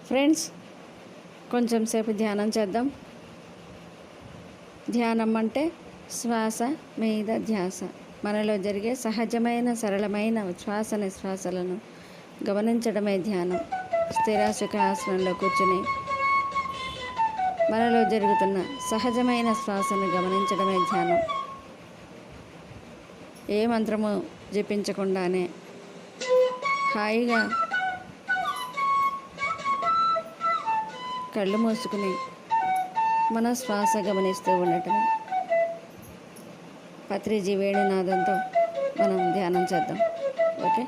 Friends, కొంచెం సేపు ధ్యానం చేద్దాం. ధ్యానం అంటే శ్వాస మీద ధ్యాస. మనలో జరిగే సహజమైన సరళమైన శ్వాస నిశ్వాసలను గమనించడమే ధ్యానం. స్థిరాసుఖ ఆసనంలో కూర్చుని మనలో జరుగుతున్న సహజమైన శ్వాసను గమనించడమే ధ్యానం. ఏ మంత్రము జపించకుండానే హాయిగా కళ్ళు మూసుకుని మన శ్వాస గమనిస్తూ ఉండటం. పత్రిజీ వేణునాదంతో మనం ధ్యానం చేద్దాం. ఓకే.